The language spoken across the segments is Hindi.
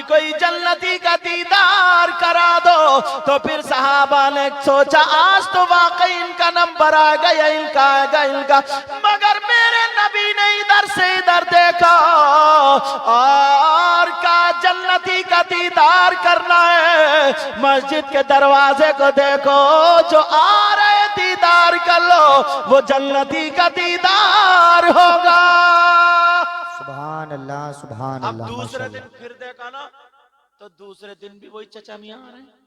कोई जन्नती का दीदार करा दो। तो फिर सहाबा ने सोचा आज तो वाकई इनका नंबर आ गया, इनका आएगा इनका। मगर मेरे नबी ने इधर से इधर देखा और कहा जन्नती का दीदार करना है, मस्जिद के दरवाजे को देखो, जो आ रहे दीदार कर लो, वो जन्नती का दीदार होगा। सुभान अल्लाह सुभान अल्लाह। अब दूसरे दिन फिर देखा ना, तो दूसरे दिन भी वही चचा मियां आ रहे हैं।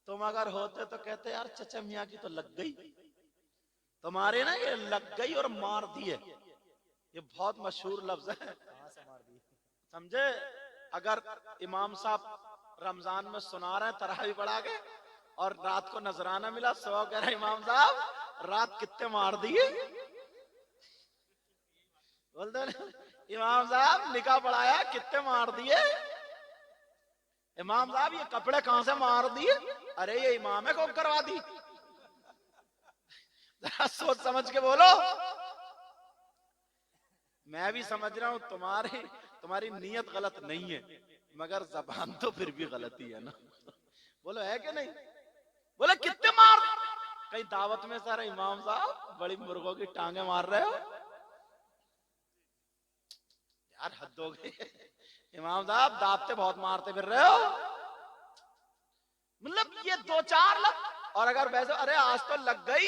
तुम अगर होते तो कहते यार चचा मियां की तो लग गई, तुम्हारे ना ये लग गई और मार दिए, ये बहुत मशहूर लफ्ज है, समझे। अगर इमाम साहब रमजान में सुना रहे हैं तरावी पढ़ा के और रात को नजराना मिला, सवा कह रहे इमाम साहब रात कितने मार दिए, बोलते इमाम साहब निकाह पढ़ाया कितने मार दिए, इमाम साहब ये कपड़े कहां से मार दिए, अरे ये इमाम है, कौन करवा दी, जरा सोच समझ के बोलो। मैं भी समझ रहा हूं तुम्हारी नीयत गलत नहीं है, मगर जबान तो फिर भी गलती है ना। बोलो है कि नहीं, बोले कितने मार, कहीं दावत में सारा इमाम साहब बड़ी मुर्गों की टांगे मार रहे हो, यार हद हो गई, इमाम साहब दावते बहुत मारते फिर रहे हो, मतलब ये दो चार लग। और अगर वैसे अरे आज तो लग गई,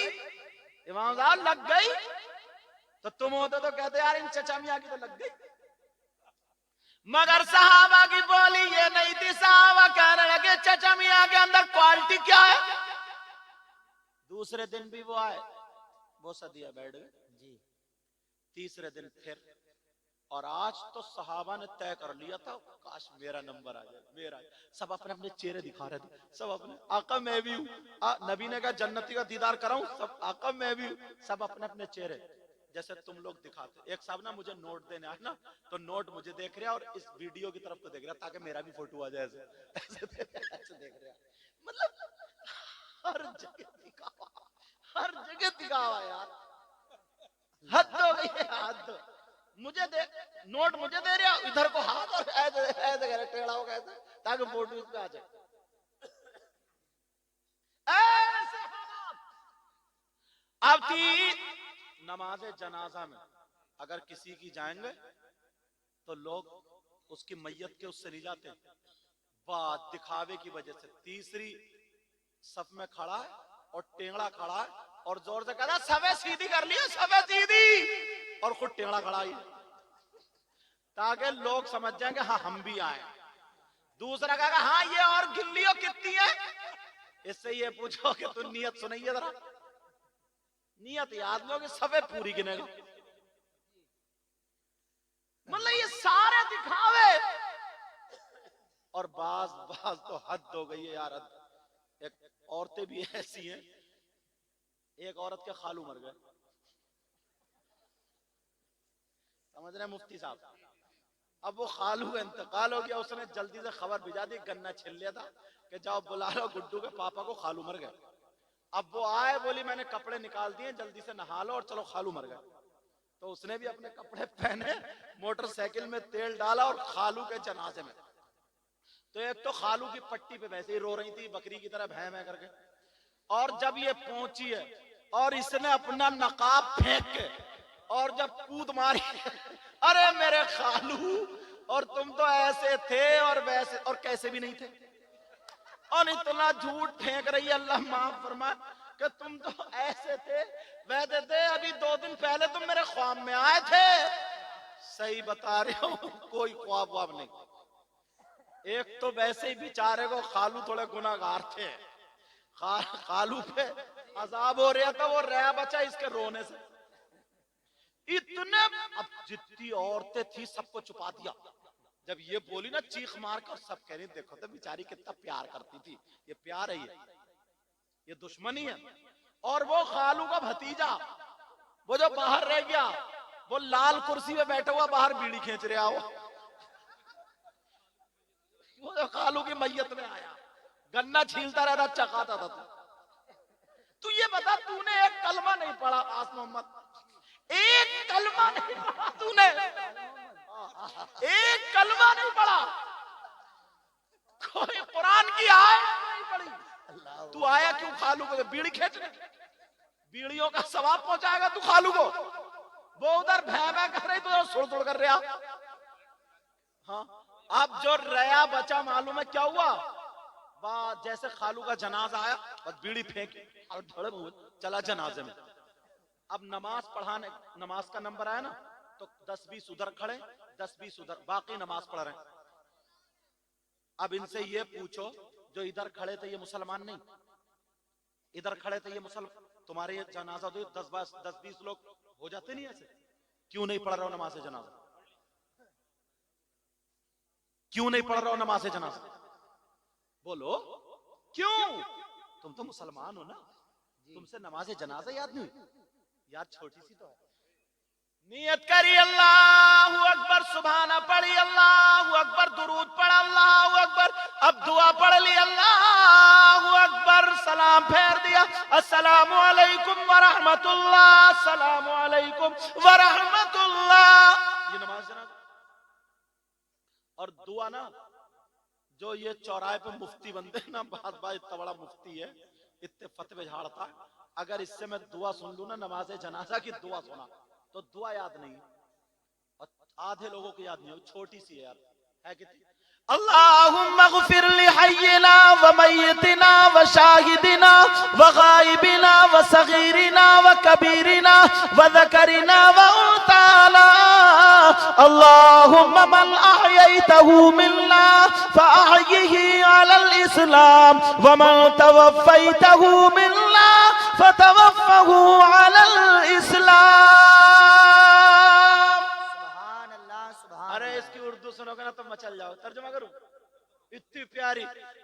इमाम साहब लग गई, तो तुम होते तो कहते यार इन चचा मियां की तो लग गई। मगर सहाबा की बोली ये नहीं थी, सहाबा कहने लगे चचा मियां के अंदर क्वालिटी क्या है। दूसरे दिन भी वो आए, वो सदिया बैठ गए जी। तीसरे दिन फिर, और आज तो सहाबा ने तय कर लिया था काश मेरा नंबर आ जाए, मेरा। सब अपने अपने चेहरे दिखा रहे थे, सब अपने, आका मैं भी हूँ, नबी ने कहा जन्नती का दीदार कराऊं, सब आका मैं भी हूँ, सब अपने अपने चेहरे जैसे तुम लोग दिखाते। एक साहब ना मुझे नोट देने आए ना, तो नोट मुझे देख रहा और इस वीडियो की तरफ तो देख रहा ताकि मेरा भी फोटो आ जाए, ऐसे देख रहा। मतलब हर जगह दिखावा, हर जगह दिखावा यार, हद हो गई है, हद। मुझे दे नोट, मुझे दे रहा, इधर को हाथ और ऐसे ऐसे टेढ़ा हो गया ताकि फोटो इस पे आ जाए। ऐसे हालात। अब थी नमाजे जनाजा में, अगर किसी की जाएंगे तो लोग उसकी मैयत के उससे नहीं जाते, बात दिखावे की वजह से तीसरी सफ में खड़ा है और टेंगड़ा खड़ा है और जोर से कहता सवे सीधी कर लियो, सवे सीधी, और खुद टेंगड़ा खड़ा ही, ताकि लोग समझ जाएंगे हाँ हम भी आए। दूसरा कहेगा हाँ ये और गिल्लियों कितनी है, इससे ये पूछो कि तू नियत सुनाइए जरा, नियत याद लो कि सवे पूरी गिनेगा। मतलब ये सारे दिखावे, और बाज तो हद हो गई है यार। एक औरतें भी ऐसी हैं, एक औरत के खालू मर गए, समझ रहे मुफ्ती साहब। अब वो खालू का इंतकाल हो गया, उसने जल्दी से खबर भिजा दी, गन्ना छिल लिया था कि जाओ बुला लो गुड्डू के पापा को, खालू मर गए। अब वो आए, बोली मैंने कपड़े निकाल दिए, जल्दी से नहा लो और चलो खालू मर गए। तो उसने भी अपने कपड़े पहने, मोटरसाइकिल में तेल डाला और खालू के जनाजे में। तो एक तो खालू की पट्टी पे वैसे ही रो रही थी बकरी की तरह भैं भैं करके, और जब ये पहुंची है और इसने अपना नकाब फेंक के और जब कूद मारी, अरे मेरे खालू, और तुम तो ऐसे थे और वैसे, और कैसे भी नहीं थे, और इतना झूठ फेंक रही है, अल्लाह माफ फरमा, कि तुम तो ऐसे थे वैसे थे, अभी 2 दिन पहले तुम मेरे ख्वाब में आए थे। सही बता रहे हो, कोई ख्वाब वाब नहीं। एक तो वैसे ही बेचारे को खालू थोड़े गुनाहगार थे, खालू पे अजाब हो रहा था, वो रह बचा इसके रोने से। इतने, अब जितनी औरतें थी सबको छुपा दिया। जब ये बोली ना चीख मार कर, सब कह रही देखो तो बेचारी कितना प्यार करती थी, ये प्यार है, ये दुश्मनी है। और वो खालू का भतीजा, वो जो बाहर रह गया, वो लाल कुर्सी पे बैठा हुआ बाहर बीड़ी खींच रहा हो, वो जो खालू की मैयत में आया, गन्ना छीलता रहता, चकाता था। तू ये बता, तूने एक कलमा नहीं पढ़ा, आस मोहम्मद, एक कलमा नहीं पढ़ा तूने, एक कलमा नहीं पढ़ा, कोई कुरान की आयत नहीं पढ़ी, तू आया क्यों खालू को बीड़ी खींचने? बीड़ियों का सवाब पहुंचाएगा तू खालू को? वो उधर भै कर रही तो सुड़ सुड़ कर रहा। हाँ, अब जो रया बचा मालूम है क्या हुआ? वाह, जैसे खालू का जनाजा आया बस बीड़ी फेंकी और धड़े मुंह चला जनाजे में। अब नमाज पढ़ाने, नमाज का नंबर आया ना तो 10-20 उधर खड़े, 10-20 उधर, बाकी नमाज पढ़ रहे हैं। अब इनसे ये पूछो, जो इधर खड़े थे ये मुसलमान नहीं, इधर खड़े थे ये मुसलमान, तुम्हारे ये जनाजा तो 10-20 लोग हो जाते नहीं ऐसे? क्यों नहीं पढ़ रहा हो नमाज जनाजा? क्यों नहीं पढ़ रहा हो नमाज जनाजा? बोलो क्यों? तुम तो मुसलमान हो ना, तुमसे नमाज जनाजा याद नहीं? याद छोटी सी तो है। नियत करी अल्लाहु अकबर, सुभाना पढ़ी, अल्लाहु अकबर, दुरूद पढ़ा, अल्लाहु अकबर, अब दुआ पढ़ ली, अल्लाहु अकबर, सलाम फेर दिया, अस्सलामु अलैकुम व रहमतुल्लाह, अस्सलामु अलैकुम व रहमतुल्लाह। ये नमाज जनाजा। और दुआ ना, जो ये चौराहे पे मुफ्ती बनते हैं ना, बात इतना बड़ा मुफ्ती है, इतने फतवे झाड़ता, अगर इससे मैं दुआ सुन लूं ना, नमाज जनाजा की दुआ सुना, तो दुआ याद नहीं, और आधे लोगों को याद नहीं हो, छोटी सी है यार, है कितनी? अल्लाहुम्मा ग़फ़िर लि हय्यिना व मय्यितिना व शाहिदिना व गायबिना व सगीरिना व कबीरिना व ज़करिना व उन्साना, अल्लाहुम्मा मन अहयैतहु मिन्ना फ़अहयिही अलल इस्लाम व मन तवफ़्फ़ैतहु मिन्ना फ़तवफ़्फ़हु अलल इस्लाम। अरे इसकी उर्दू सुनोगे ना तो मचल जाओ। तर्जुमा करूं? इतनी प्यारी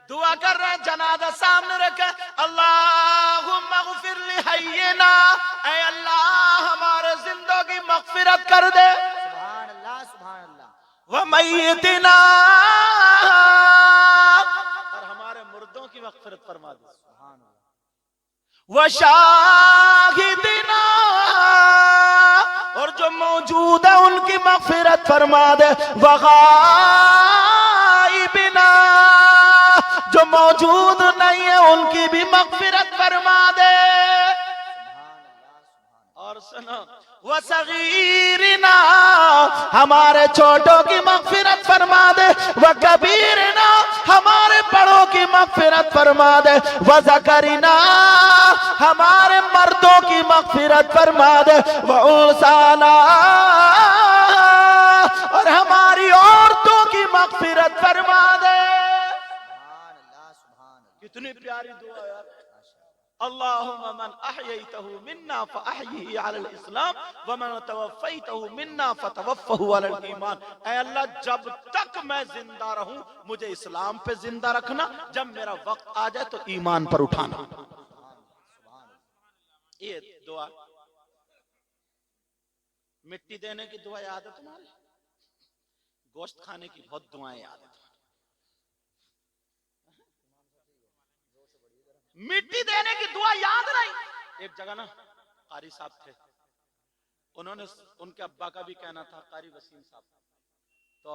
दुआ कर रहे हैं, जनाजा सामने रखे, अल्लाहुम्मा ग़फ़िर लि हय्यिना, ऐ अल्लाह हमारे जिंदों की मग़फ़िरत कर दे, सुभान अल्लाह, सुभान अल्लाह, व मय्यितिना, और हमारे मुर्दों की मग़फ़िरत फरमा दे, सुभान अल्लाह, व शाहिदिना, और जो मौजूद है उनकी मग़फ़िरत फरमा दे, व गायबिना, जो मौजूद नहीं है उनकी भी मग़फ़िरत फरमा दे। और सुनो, व सगीरिना, हमारे छोटों की मग़फ़िरत फरमा दे, व कबीरिना, हमारे बड़ों की मग़फ़िरत फरमा दे, व ज़करिना, हमारे मर्दों की मग़फ़िरत फरमा दे, व उन्साना, और हमारी औरतों की मग़फ़िरत फरमा दे। सुभान अल्लाह, सुभान अल्लाह, कितनी प्यारी दुआ यार। अल्लाहुम्मा मन अहयैतहु मिन्ना फ़अहयिही अलल इस्लाम व मन तवफ़्फ़ैतहु मिन्ना फ़तवफ़्फ़हु अलल ईमान। ऐ अल्लाह, जब तक मैं जिंदा रहूं मुझे इस्लाम पे जिंदा रखना, जब मेरा वक्त आ जाए तो ईमान पर उठाना। ये दुआ, मिट्टी देने की दुआ याद है तुम्हारे? गोश्त खाने की बहुत दुआएं याद है। मिट्टी देने की दुआ याद नहीं? एक जगह ना कारी साहब थे, उन्होंने, उनके अब्बा का भी कहना था, कारी वसीम साहब, तो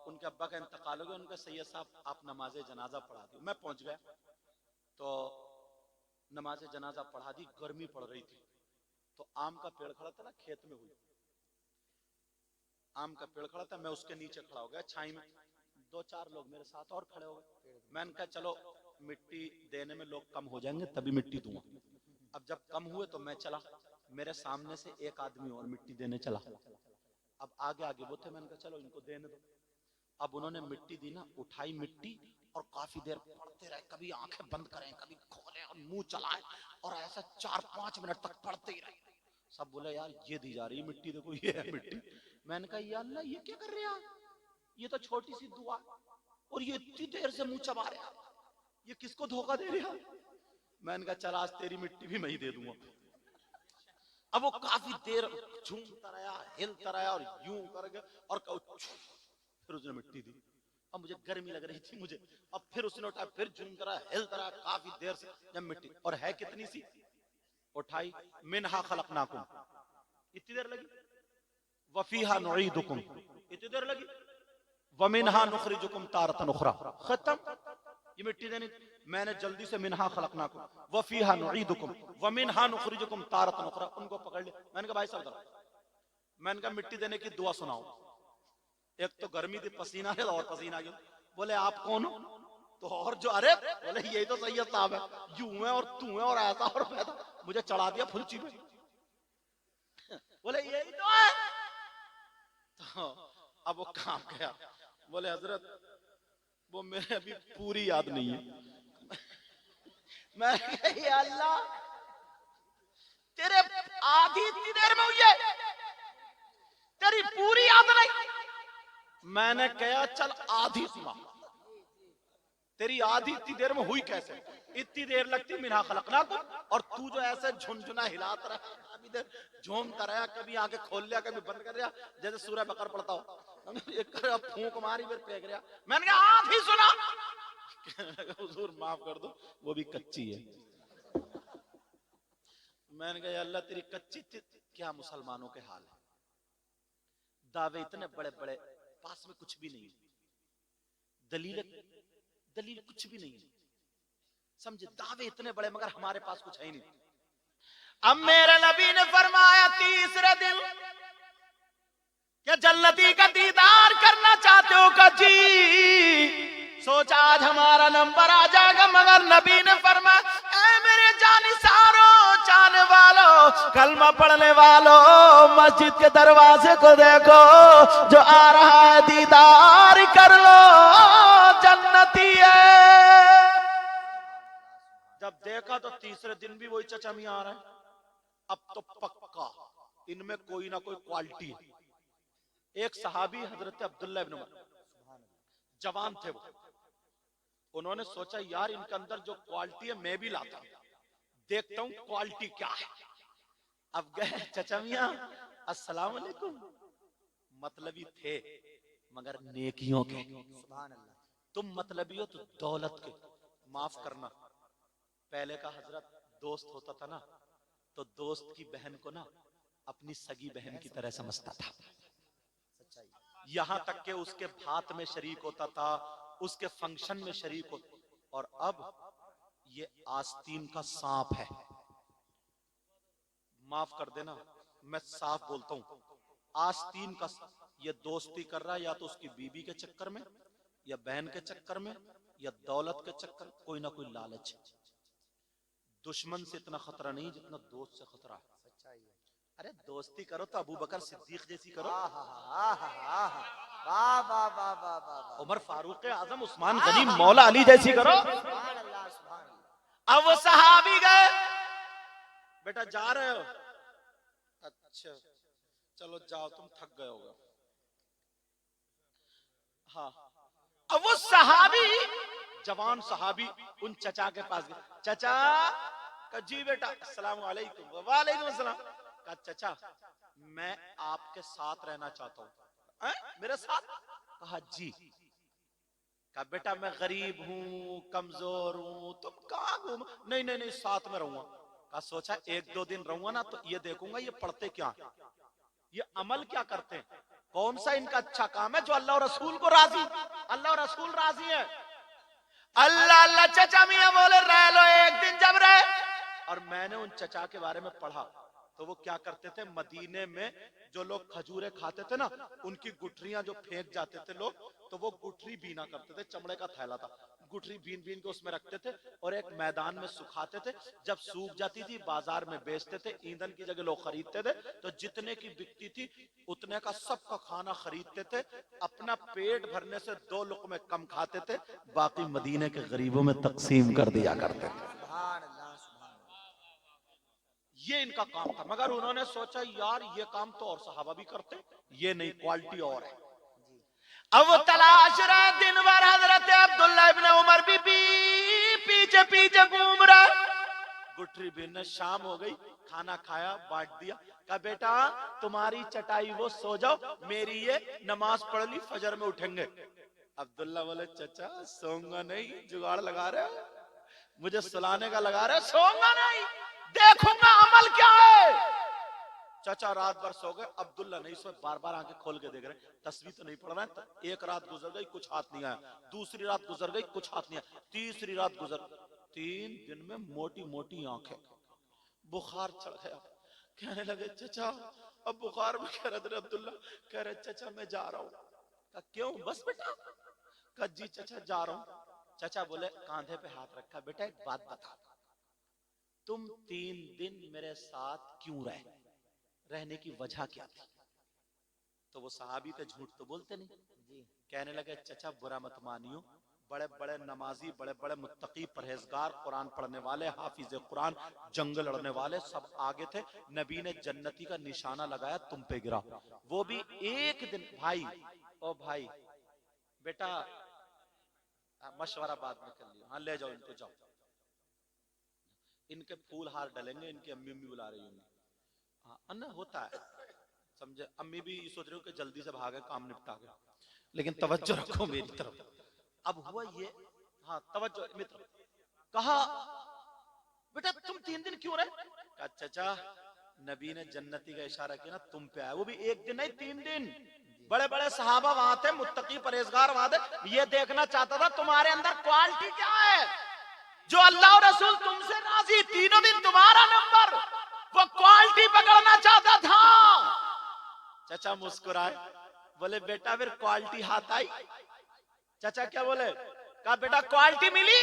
उनके अब्बा का इंतकाल हो गया, उनके सैयद साहब आप नमाज जनाजा पढ़ा दी। मैं पहुंच गया तो नमाज जनाजा पढ़ा दी, गर्मी पड़ रही थी, तो आम का पेड़ खड़ा था ना खेत में, हुई आम का पेड़ खड़ा था, मैं उसके नीचे खड़ा हो गया छाई में, 2-4 लोग मेरे साथ और खड़े हो गए। मैंने कहा चलो मिट्टी देने में लोग कम हो जाएंगे तभी मिट्टी दूंगा। अब जब कम हुए तो मैं चला, मेरे सामने से एक आदमी और मिट्टी देने चला, अब आगे आगे वो थे, मैंने कहा चलो इनको देने दो। अब उन्होंने मिट्टी दी ना, उठाई मिट्टी और काफी देर पढ़ते रहे, कभी आंखें बंद करें, कभी खोलें और मुंह चलाएं, और ऐसा 4-5 मिनट तक पढ़ते ही रहे। सब बोले यार ये दी जा रही है मिट्टी, देखो ये है मिट्टी। मैंने कहा या अल्लाह ये क्या कर रहे हैं, ये तो छोटी सी दुआ और ये इतनी देर से मुंह चबा रहे हैं, ये किसको धोखा दे रहे हैं। मैंने कहा चल आज तेरी मिट्टी भी मैं ही दे दूंगा। अब वो काफी देर झूमता रहा, हिलता रहा और यूं करके, और फिर उसने मिट्टी दी। अब मुझे गर्मी लग रही थी मुझे, अब फिर उसने उठाया, फिर झूमता रहा, हिलता रहा काफी देर से, जब मिट्टी, और है कितनी सी, उठाई, मिनहा खलकनाकुम, इतनी देर लगी, वफीहा नुईदुकुम, इतनी देर लगी, वमिनहा नुखरिजुकुम तारतन उखरा, खत्म। ये मिट्टी देनी, मैंने जल्दी से मिनहा खलकनाकुम वफीहा नुईदुकुम वमिनहा नुखरिजुकुम तारतन उखरा। उनको पकड़ लिया। मैंने कहा भाई साहब, मैंने कहा मिट्टी देने की दुआ सुनाओ। एक तो गर्मी थी, पसीना है और पसीना गया। बोले आप कौन हो? तो और जो, अरे बोले यही तो सैयद साहब है, यूं है और तू है और ऐसा और पैदा, मुझे चढ़ा दिया फुलची पे। बोले यही तो है। तो अब वो काम गया। बोले हजरत वो मेरे अभी पूरी याद नहीं है। मैं कहा अल्लाह, तेरे आधी इतनी देर में हुई है, तेरी पूरी याद नहीं। मैंने कहा चल आधी सुना, तेरी आधी इतनी देर में हुई कैसे? इतनी देर लगती मिन्हा खलकनाकुम, और तू जो ऐसे झुनझुना हिलाता रहा, कभी देर झूमता रहा, कभी आंखें खोल लिया, कभी बंद कर दिया, जैसे सूरह बकर पढ़ता हो। एक फूंक मारी फिर फेंक रहा। मैंने कहा आधी सुना। हुजूर माफ कर दो, वो भी कच्ची है। मैंने कहा अल्लाह तेरी कच्ची क्या मुसलमानों के हाल है, दावे इतने बड़े बड़े, पास में कुछ भी नहीं, दलील कुछ भी नहीं है, समझे, दावे इतने बड़े मगर हमारे पास कुछ है ही नहीं। अब मेरे नबी ने फरमाया तीसरे दिन कि जन्नती का दीदार करना चाहते हो का जी, सोचा आज हमारा नंबर आ जाएगा, मगर नबी ने फरमाया ऐ मेरे जानिसारों, चाहने वालों, कलमा पढ़ने वालों, मस्जिद के दरवाजे को देखो, जो आ रहा है दीदार कर लो, जन्नती है। जब देखा तो तीसरे दिन भी वही चचा मियां आ रहा है। अब तो पक्का इनमें कोई ना कोई क्वालिटी है। एक सहाबी हजरत अब्दुल्लाह इब्न उमर, जवान थे वो, उन्होंने सोचा यार इनके अंदर जो क्वालिटी है मैं भी लाता हूं, देखता हूं क्वालिटी क्या है। अब गए चचा मियां अस्सलाम वालेकुम, मतलबी थे मगर नेकियों के। तुम मतलबी हो तो दौलत के, माफ करना, पहले का हजरत दोस्त होता था ना, तो दोस्त की बहन को ना अपनी सगी बहन की तरह समझता था, यहां तक कि उसके भात में शरीक होता था, उसके फंक्शन में शरीक होता। और अब ये आस्तीन का सांप है, माफ कर देना मैं साफ बोलता हूं, आस्तीन का, ये दोस्ती कर रहा है या तो उसकी बीबी के चक्कर में, या बहन के चक्कर में, या दौलत के चक्कर, कोई ना कोई लालच। दुश्मन से इतना खतरा नहीं जितना दोस्त से खतरा है। अरे दोस्ती करो तो अबू बकर सिद्दीक जैसी करो, उमर फारूक आजम, उस्मान गनी, मौला अली जैसी करो। अब वो सहाबी गए, बेटा जा रहे हो? अच्छा चलो जाओ, तुम थक गए होगा। हाँ, अब वो सहाबी, जवान सहाबी उन चचा के पास गए। चचा का जी बेटा, अस्सलाम वालेकुम। वालेकुम अस्सलाम। का चचा मैं आपके साथ रहना चाहता हूँ। मेरे साथ? कहा जी। का बेटा मैं गरीब हूँ, कमजोर हूँ, तुम कहाँ घूम? नहीं नहीं नहीं, साथ में रहूंगा। का सोचा एक दो दिन रहूंगा ना तो ये देखूंगा ये पढ़ते क्या है, ये अमल क्या करते हैं, कौन सा इनका अच्छा काम है जो अल्लाह और रसूल को राजी, अल्लाह और रसूल राजी है। अल्लाह अल्लाह चचा मियां बोले रह लो एक दिन। जब रहे, और मैंने उन चचा के बारे में पढ़ा तो वो क्या करते थे, मदीने में जो लोग खजूरें खाते थे ना, उनकी गुठरियां जो फेंक जाते थे लोग, तो वो गुठरी बीना करते थे, चमड़े का थैला था, गुठरी बीन बीन के उसमें रखते थे और एक मैदान में सुखाते थे। जब सूख जाती थी बाजार में बेचते थे, ईंधन की जगह लोग खरीदते थे, तो जितने की बिकती थी उतने का सबका खाना खरीदते थे, अपना पेट भरने से 2 लुक़मे कम खाते थे, बाकी मदीने के गरीबों में तकसीम कर दिया करते थे। ये इनका काम था। मगर उन्होंने सोचा यार ये काम तो और सहाबा भी करते, ये नहीं, क्वालिटी और है। अब वो तलाश रहे दिन भर, हजरत अब्दुल्लाह इब्न उमर भी पीछे पीछे घूम रहा। गुठरी बीनने शाम हो गई, खाना खाया, बांट दिया। कहा बेटा तुम्हारी चटाई वो, सो जाओ, मेरी ये नमाज पढ़ ली, फजर में उठेंगे। अब्दुल्ला बोले चचा सोऊंगा नहीं, जुगाड़ लगा रहे, मुझे सुलाने का लगा रहे, सोऊंगा नहीं, देखूंगा अमल क्या है। चाचा रात भर सो गए, अब्दुल्ला नहीं सोए, बार बार आंखें खोल के देख रहे, तस्वीर तो नहीं पढ़ रहे हैं। एक रात गुजर गई, कुछ हाथ नहीं आया, दूसरी रात गुजर गई, कुछ हाथ नहीं आया, तीसरी रात गुजर, 3 दिन में मोटी मोटी आंखें, बुखार चढ़ गया। कहने लगे चाचा अब बुखार में कह रहे अब्दुल्ला, कह रहे चाचा मैं जा रहा हूँ। कहा क्यों? बस बेटा। कहा जी चाचा जा रहा हूँ। चाचा बोले कांधे पे हाथ रखा, बेटा एक बात बता, तुम 3 दिन मेरे साथ क्यों रहे, रहने की वजह क्या थी? तो वो सहाबी थे, झूठ तो बोलते नहीं जी। कहने लगे चाचा बुरा मत मानियो, बड़े बड़े नमाजी, बड़े बड़े मुत्तकी, परहेजगार, कुरान पढ़ने वाले, हाफिज कुरान, जंग लड़ने वाले सब आगे थे। नबी ने जन्नती का निशाना लगाया, तुम पे गिरा, वो भी एक दिन। भाई ओ भाई बेटा मशवरा बाद में कर लियो, हाँ ले जाओ इनको, जाओ इनके फूल हार डलेंगे, इनकी अम्मी अम्मी बुला रही होंगी। हाँ अन्ना होता है, समझे, अम्मी भी सोच रही हो कि जल्दी से भागे, काम निपटा के, लेकिन तवज्जो रखो मेरी तरफ। अब हुआ ये, हाँ तवज्जो मित्र, कहा बेटा तुम 3 दिन क्यों रहे? कहा चाचा नबी ने जन्नती का इशारा किया ना, तुम पे आया, वो भी एक दिन नहीं 3 दिन। बड़े बड़े सहाबा वहां थे, मुत्तकी परहेजगार वहां थे, ये देखना चाहता था तुम्हारे अंदर क्वालिटी क्या है जो अल्लाह और रसूल तुमसे राजी, 3 दिन तुम्हारा नंबर, वो क्वालिटी पकड़ना चाहता था। चाचा मुस्कुराए, बोले बेटा फिर क्वालिटी हाथ आई? चाचा क्या बोले? कहा बेटा क्वालिटी मिली?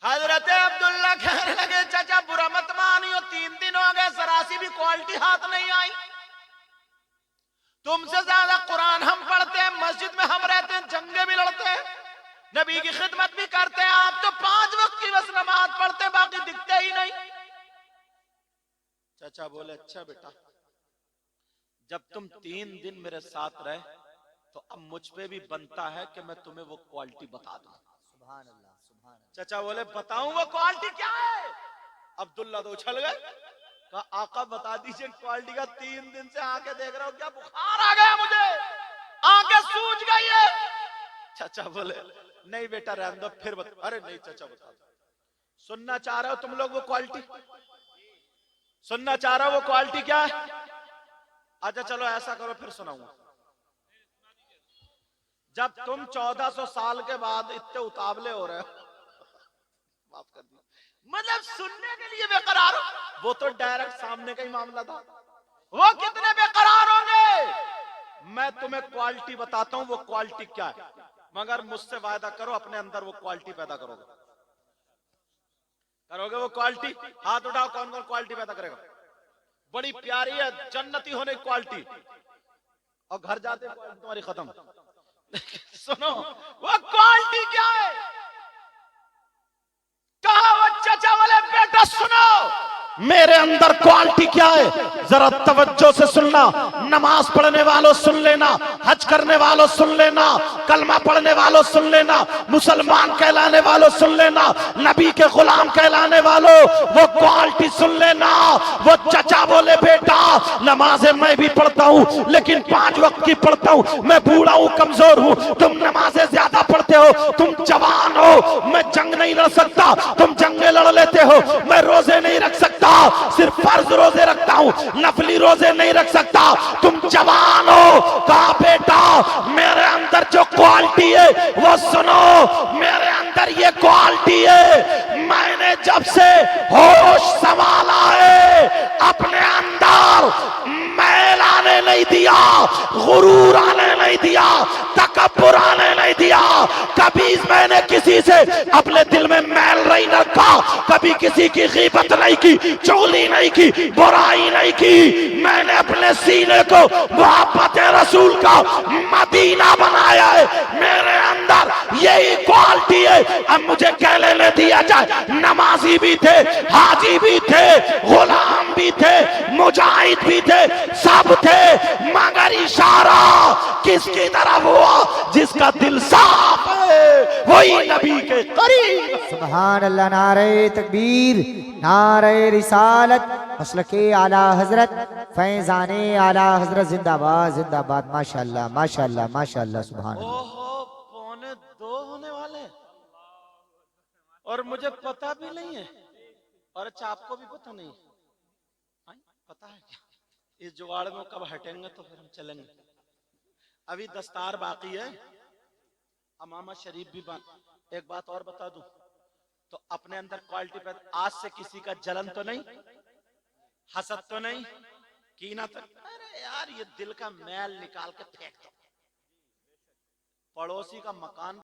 हजरत अब्दुल्ला कहने लगे चाचा बुरा मत मानियो, 3 दिन हो गए, सरासी भी क्वालिटी हाथ नहीं आई। तुमसे ज्यादा कुरान हम पढ़ते हैं, मस्जिद में हम रहते हैं, जंगे भी लड़ते हैं, नबी की खिदमत भी करते हैं, आप तो 5 वक्त की बस नमाज पढ़ते, बाकी दिखते ही नहीं। चाचा बोले अच्छा बेटा, जब तुम 3 दिन मेरे साथ रहे तो अब मुझ पे भी बनता है कि मैं तुम्हें वो क्वालिटी बता दूं। सुभान अल्लाह, सुभान अल्लाह। चाचा बोले बताऊं वो क्वालिटी क्या है? अब्दुल्ला तो उछल गए, कहा आका बता दीजिए क्वालिटी का, 3 दिन से आके देख रहा हूं, क्या बुखार आ गया मुझे, आंखें सूज गई है। चाचा बोले नहीं बेटा रहने दो, फिर बता। अरे नहीं चाचा बता दो, सुनना चाह रहे हो तुम लोग वो क्वालिटी, सुनना चाह रहे हो वो क्वालिटी क्या है? अच्छा चलो ऐसा करो फिर सुनाऊंगा। जब तुम 1400 साल के बाद इतने उतावले हो रहे हो, माफ कर दिया, मतलब सुनने के लिए बेकरार हो, वो तो डायरेक्ट सामने का ही मामला था, वो कितने बेकरार होंगे। मैं तुम्हें क्वालिटी बताता हूं वो क्वालिटी क्या है, मगर मुझसे वायदा करो अपने अंदर वो क्वालिटी पैदा करोगे, करोगे वो क्वालिटी? हाथ उठाओ कौन कौन क्वालिटी पैदा करेगा। बड़ी प्यारी है जन्नती होने की क्वालिटी, और घर जाते क्वालिटी तुम्हारी खत्म। सुनो वो क्वालिटी क्या है? कहा वो चाचा वाले बेटा सुनो मेरे अंदर क्वालिटी क्या है, जरा तवज्जो से सुनना। नमाज पढ़ने वालों सुन लेना, हज करने वालों सुन लेना, कलमा पढ़ने वालों सुन लेना, मुसलमान कहलाने वालों सुन लेना, नबी के गुलाम कहलाने वालों वो क्वालिटी सुन लेना। वो चाचा बोले बेटा नमाजें मैं भी पढ़ता हूँ, लेकिन 5 वक्त की पढ़ता हूँ, मैं बूढ़ा हूँ, कमजोर हूँ, तुम नमाजें ज्यादा पढ़ते हो, तुम जवान हो, मैं जंग नहीं लड़ सकता, तुम जंगे लड़ लेते हो, मैं रोजे नहीं रख सकता, सिर्फ फर्ज रोजे रखता हूं, नफली रोजे नहीं रख सकता, तुम जवान हो। कहा बेटा मेरे अंदर जो क्वालिटी है वो सुनो, मेरे अंदर ये क्वालिटी है, मैंने जब से होश संभाला है अपने अंदर मैल आने नहीं दिया, गुरूर आने नहीं दिया, तकब्बुर आने नहीं दिया, कभी मैंने किसी से अपने दिल में मैल नहीं रखा, कभी किसी की गीबत नहीं की, चुगली नहीं की, बुराई नहीं की, मैंने अपने सीने को मोहब्बत रसूल का मदीना बनाया है, मेरे अंदर यही क्वालिटी है। अब मुझे कह लेने दिया जाए, नमाजी भी थे, हाजी भी थे, गुलाम भी थे, मुजाहिद भी थे, सब थे, मगर इशारा किसकी तरफ हुआ? जिसका दिल साफ है वही नबी के करीब। सुभान अल्लाह, नारे तकबीर, नारे रिसालत, मसलके आला हजरत, फैजाने आला हजरत, जिंदाबाद जिंदाबाद, माशाअल्लाह माशाअल्लाह माशाअल्लाह, सुभान अल्लाह। ओहो 1:45 होने वाले और मुझे पता भी नहीं है, और अच्छा आपको भी पता नहीं है? पता है क्या, इस जुगाड़ में कब हटेंगे तो फिर हम चलेंगे। अभी दस्तार बाकी है, अमामा शरीफ भी बन। एक बात और बता दूं, तो अपने अंदर क्वालिटी पर आज से किसी का जलन तो नहीं, हसद तो नहीं, कीना तो, अरे यार ये दिल का मैल निकाल के फेंक दो। पड़ोसी का मकान